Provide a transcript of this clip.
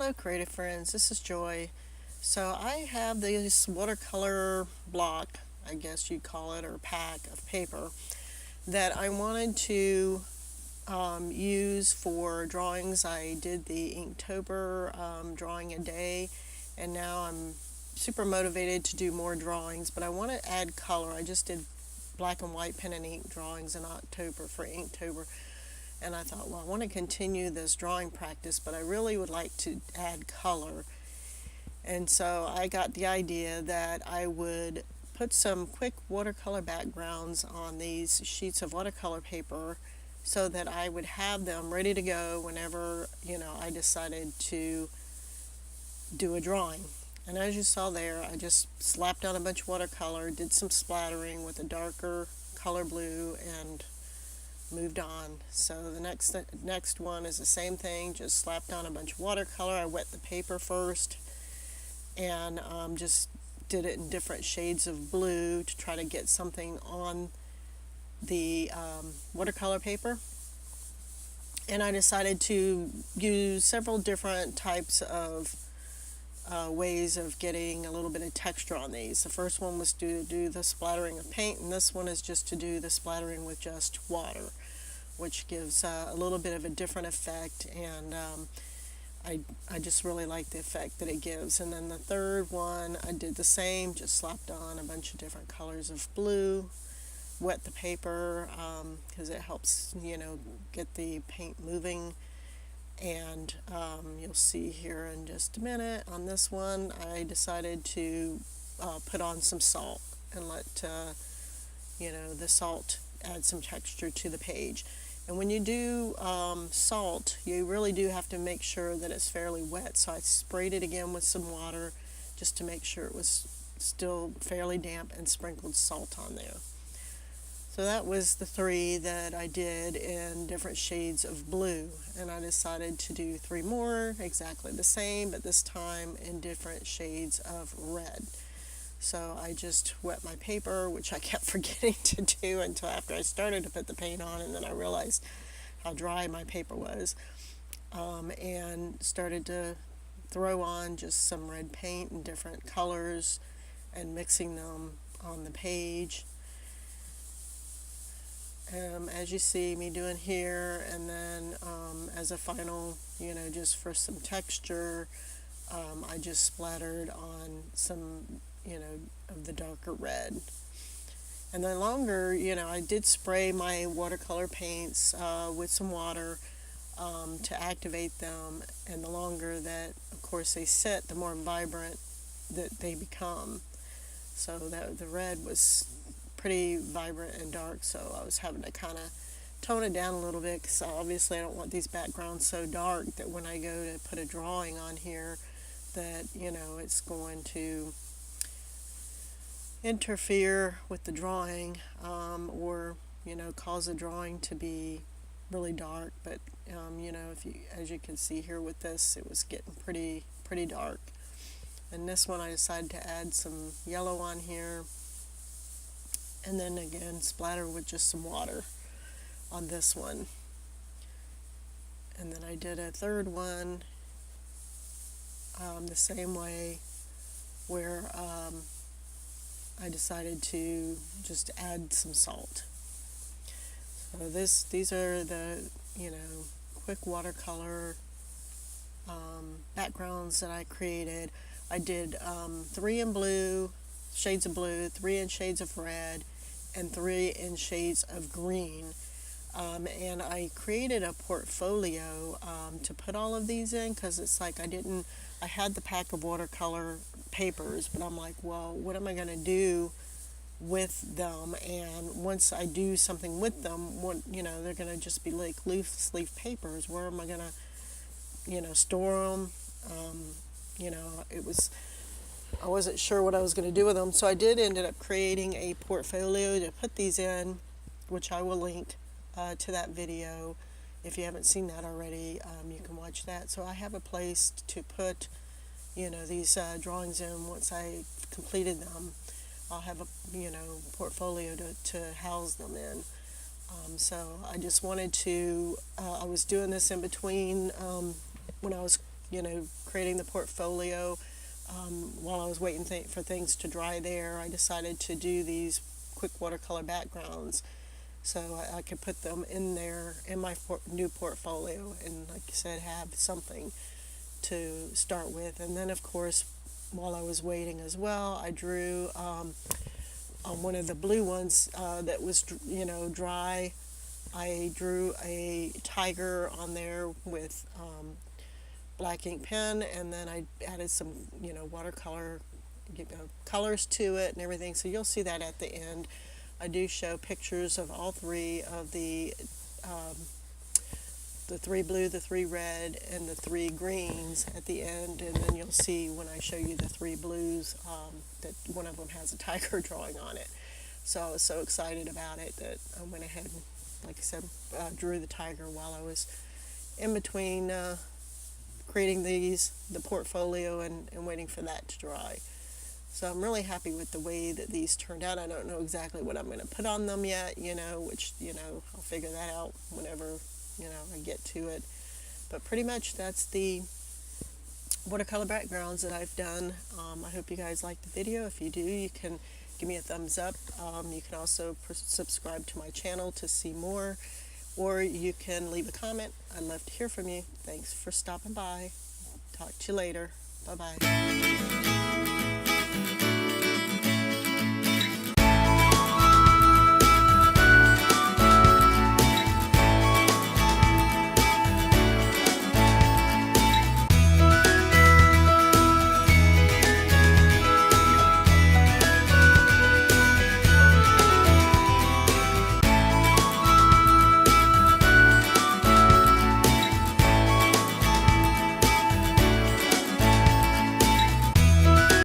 Hello creative friends, this is Joy. So I have this watercolor block, I guess you'd call it, or pack of paper that I wanted to use for drawings. I did the Inktober drawing a day, and now I'm super motivated to do more drawings, but I want to add color. I just did black and white pen and ink drawings in October for Inktober, and I thought, well, I want to continue this drawing practice, but I really would like to add color. And so I got the idea that I would put some quick watercolor backgrounds on these sheets of watercolor paper so that I would have them ready to go whenever, I decided to do a drawing. And as you saw there, I just slapped on a bunch of watercolor, did some splattering with a darker color blue, and moved on. So the next one is the same thing, just slapped on a bunch of watercolor. I wet the paper first and just did it in different shades of blue to try to get something on the watercolor paper. And I decided to use several different types of ways of getting a little bit of texture on these. The first one was to do the splattering of paint, and this one is just to do the splattering with just water, which gives a little bit of a different effect, and I just really like the effect that it gives. And then the third one, I did the same, just slapped on a bunch of different colors of blue, wet the paper because it helps, get the paint moving. And you'll see here in just a minute on this one, I decided to put on some salt and let, the salt add some texture to the page. And when you do salt, you really do have to make sure that it's fairly wet. So I sprayed it again with some water just to make sure it was still fairly damp and sprinkled salt on there. So that was the three that I did in different shades of blue. And I decided to do three more, exactly the same, but this time in different shades of red. So I just wet my paper, which I kept forgetting to do until after I started to put the paint on, and then I realized how dry my paper was, and started to throw on just some red paint in different colors and mixing them on the page. As you see me doing here, and then as a final, just for some texture, I just splattered on some, of the darker red. And then longer, I did spray my watercolor paints with some water to activate them, and the longer that, of course, they sit, the more vibrant that they become. So that the red was pretty vibrant and dark, so I was having to kind of tone it down a little bit, because obviously I don't want these backgrounds so dark that when I go to put a drawing on here that, it's going to interfere with the drawing, or, cause the drawing to be really dark. But, as you can see here with this, it was getting pretty dark. And this one I decided to add some yellow on here, and then again splatter with just some water on this one. And then I did a third one the same way, where I decided to just add some salt. So these are the, quick watercolor backgrounds that I created. I did 3 in blue, shades of blue, 3 in shades of red, and 3 in shades of green. And I created a portfolio to put all of these in, because it's like I had the pack of watercolor papers, but I'm like, well, what am I going to do with them? And once I do something with them, they're going to just be like loose leaf papers. Where am I going to, store them? I wasn't sure what I was going to do with them, so I ended up creating a portfolio to put these in, which I will link to that video. If you haven't seen that already, you can watch that. So I have a place to put, these drawings in. Once I completed them, I'll have a, portfolio to house them in. So I just wanted to, I was doing this in between when I was, creating the portfolio, while I was waiting for things to dry there, I decided to do these quick watercolor backgrounds so I could put them in there in my new portfolio and, like I said, have something to start with. And then, of course, while I was waiting as well, I drew on one of the blue ones that was, dry. I drew a tiger on there with black ink pen, and then I added some, watercolor colors to it and everything. So you'll see that at the end. I do show pictures of all three of the three blue, the three red, and the three greens at the end, and then you'll see when I show you the three blues that one of them has a tiger drawing on it. So I was so excited about it that I went ahead and, like I said, drew the tiger while I was in between creating the portfolio and waiting for that to dry. So I'm really happy with the way that these turned out. I don't know exactly what I'm going to put on them yet, which, I'll figure that out whenever, I get to it. But pretty much that's the watercolor backgrounds that I've done. I hope you guys liked the video. If you do, you can give me a thumbs up. You can also subscribe to my channel to see more, or you can leave a comment. I'd love to hear from you. Thanks for stopping by. Talk to you later. Bye-bye.